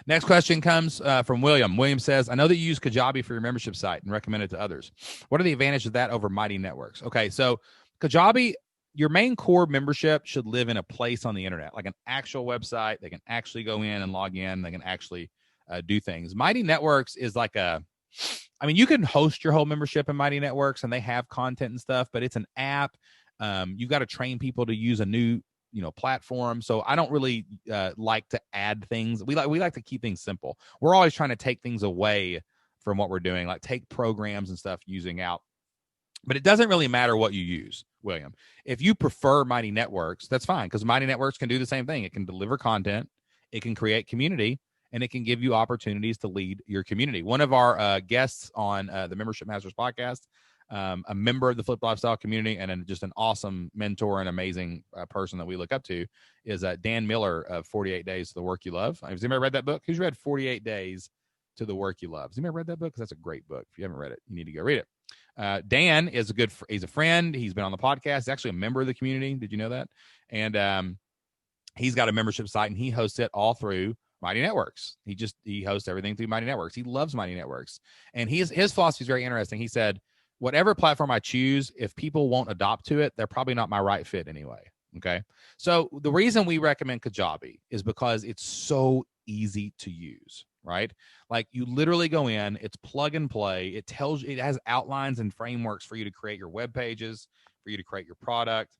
Next question comes from William. William says, I know that you use Kajabi for your membership site and recommend it to others. What are the advantages of that over Mighty Networks? Okay, so Kajabi, your main core membership should live in a place on the internet, like an actual website. They can actually go in and log in. They can actually do things. Mighty Networks is like you can host your whole membership in Mighty Networks and they have content and stuff, but it's an app. You've got to train people to use a new platform. So I don't really like to add things. We like to keep things simple. We're always trying to take things away from what we're doing, like take programs and stuff using out. But it doesn't really matter what you use, William. If you prefer Mighty Networks, that's fine, because Mighty Networks can do the same thing. It can deliver content, it can create community, and it can give you opportunities to lead your community. One of our guests on the Membership Masters podcast, a member of the Flipped Lifestyle community and just an awesome mentor and amazing person that we look up to, is Dan Miller of 48 Days to the Work You Love. Has anybody read that book? Who's read 48 Days to the Work You Love? Has anybody read that book? Because that's a great book. If you haven't read it, you need to go read it. Dan is he's a friend. He's been on the podcast. He's actually a member of the community. Did you know that? And he's got a membership site and he hosts it all through Mighty Networks. He hosts everything through Mighty Networks. He loves Mighty Networks. And his philosophy is very interesting. He said, whatever platform I choose, if people won't adopt to it, they're probably not my right fit anyway. Okay. So the reason we recommend Kajabi is because it's so easy to use, right? Like you literally go in, it's plug and play. It has outlines and frameworks for you to create your web pages, for you to create your product,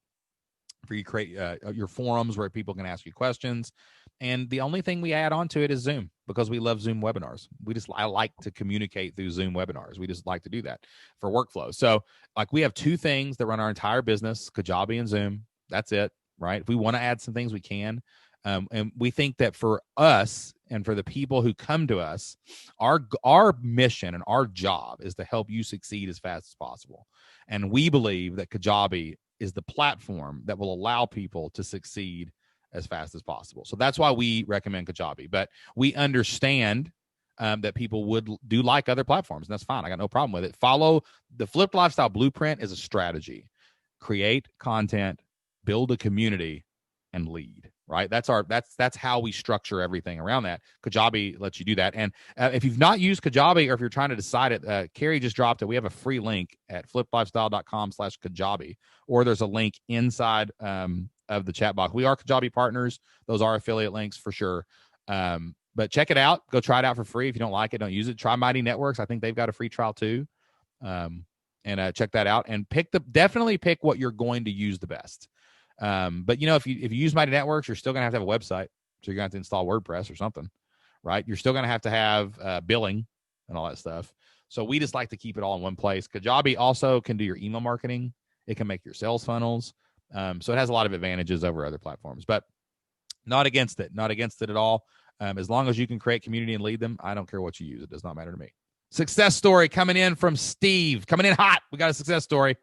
for you to create your forums where people can ask you questions. And the only thing we add on to it is Zoom, because we love Zoom webinars. I like to communicate through Zoom webinars. We just like to do that for workflow. So like we have two things that run our entire business, Kajabi and Zoom. That's it, right? If we want to add some things, we can. And we think that for us and for the people who come to us, our mission and our job is to help you succeed as fast as possible. And we believe that Kajabi is the platform that will allow people to succeed as fast as possible. So that's why we recommend Kajabi. But we understand that people do like other platforms, and that's fine. I got no problem with it. Follow the Flipped Lifestyle Blueprint is a strategy. Create content, build a community, and lead. Right? That's how we structure everything around that. Kajabi lets you do that. And if you've not used Kajabi, or if you're trying to decide it, Carrie just dropped it. We have a free link at flippedlifestyle.com/Kajabi, or there's a link inside of the chat box. We are Kajabi partners. Those are affiliate links for sure. But check it out. Go try it out for free. If you don't like it, don't use it. Try Mighty Networks. I think they've got a free trial too. And check that out. And definitely pick what you're going to use the best. But if you use Mighty Networks, you're still gonna have to have a website. So you're gonna have to install WordPress or something, right? You're still gonna have to have billing and all that stuff. So we just like to keep it all in one place. Kajabi also can do your email marketing. It can make your sales funnels. So it has a lot of advantages over other platforms, but not against it at all. As long as you can create community and lead them, I don't care what you use. It does not matter to me. Success story coming in from Steve, coming in hot. We got a success story.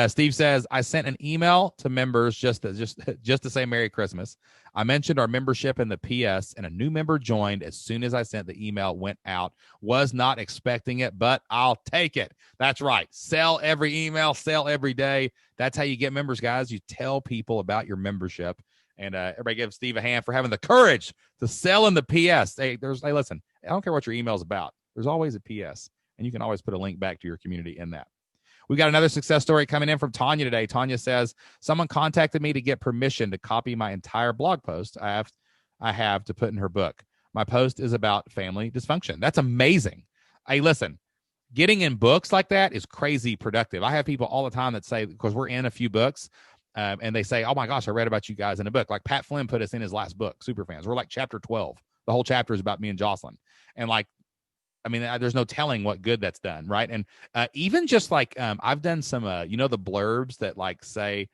Steve says, I sent an email to members just to say Merry Christmas. I mentioned our membership in the PS, and a new member joined as soon as I sent the email went out. Was not expecting it, but I'll take it. That's right. Sell every email, sell every day. That's how you get members, guys. You tell people about your membership. And everybody give Steve a hand for having the courage to sell in the PS. Hey, listen, I don't care what your email is about. There's always a PS, and you can always put a link back to your community in that. We got another success story coming in from Tanya today. Tanya says, someone contacted me to get permission to copy my entire blog post I have to put in her book. My post is about family dysfunction. That's amazing. Hey, listen, getting in books like that is crazy productive. I have people all the time that say, because we're in a few books, and they say, oh my gosh, I read about you guys in a book. Like Pat Flynn put us in his last book, Superfans. We're like chapter 12. The whole chapter is about me and Jocelyn. And there's no telling what good that's done, right? And even just like I've done some, the blurbs that like say,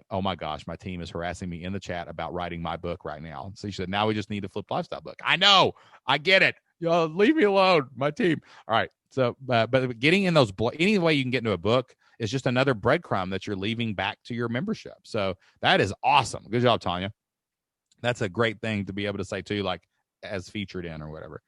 oh my gosh, my team is harassing me in the chat about writing my book right now. So she said, now we just need a Flipped Lifestyle book. I know, I get it. Leave me alone, my team. All right. So, but getting in those, any way you can get into a book is just another breadcrumb that you're leaving back to your membership. So that is awesome. Good job, Tanya. That's a great thing to be able to say too, like as featured in or whatever.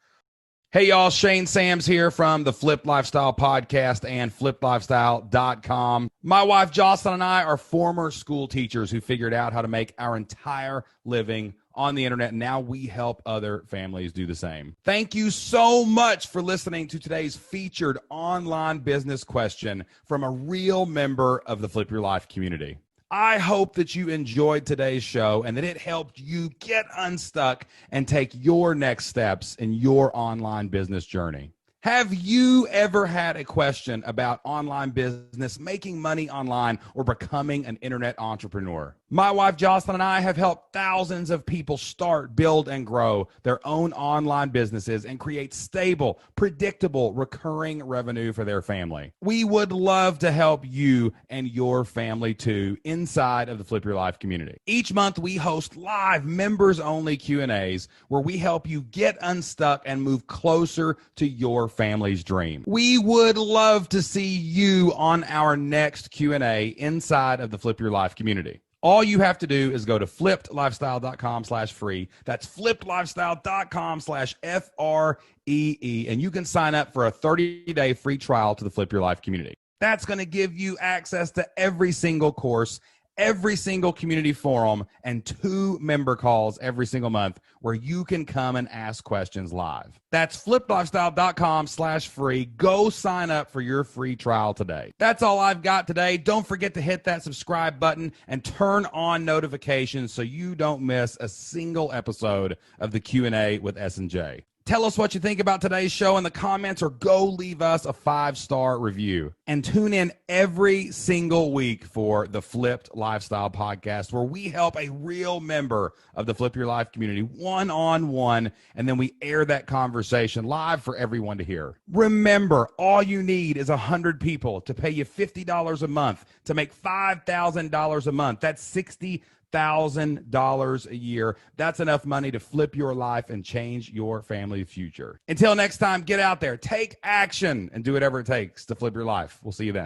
Hey, y'all, Shane Sams here from the Flipped Lifestyle Podcast and flippedlifestyle.com. My wife, Jocelyn, and I are former school teachers who figured out how to make our entire living on the internet. And now we help other families do the same. Thank you so much for listening to today's featured online business question from a real member of the Flip Your Life community. I hope that you enjoyed today's show and that it helped you get unstuck and take your next steps in your online business journey. Have you ever had a question about online business, making money online, or becoming an internet entrepreneur? My wife Jocelyn and I have helped thousands of people start, build, and grow their own online businesses and create stable, predictable, recurring revenue for their family. We would love to help you and your family too inside of the Flip Your Life community. Each month we host live members-only Q&As where we help you get unstuck and move closer to your family's dream. We would love to see you on our next Q&A inside of the Flip Your Life community. All you have to do is go to flippedlifestyle.com/free. That's flippedlifestyle.com/FREE. And you can sign up for a 30-day free trial to the Flip Your Life community. That's going to give you access to every single course, every single community forum, and 2 member calls every single month where you can come and ask questions live. That's flippedlifestyle.com/free. Go sign up for your free trial today. That's all I've got today. Don't forget to hit that subscribe button and turn on notifications so you don't miss a single episode of the Q&A with S&J. Tell us what you think about today's show in the comments or go leave us a 5-star review. And tune in every single week for the Flipped Lifestyle Podcast, where we help a real member of the Flip Your Life community one-on-one, and then we air that conversation live for everyone to hear. Remember, all you need is 100 people to pay you $50 a month to make $5,000 a month. That's $60,000 a year. That's enough money to flip your life and change your family future. Until next time, get out there, take action, and do whatever it takes to flip your life. We'll see you then.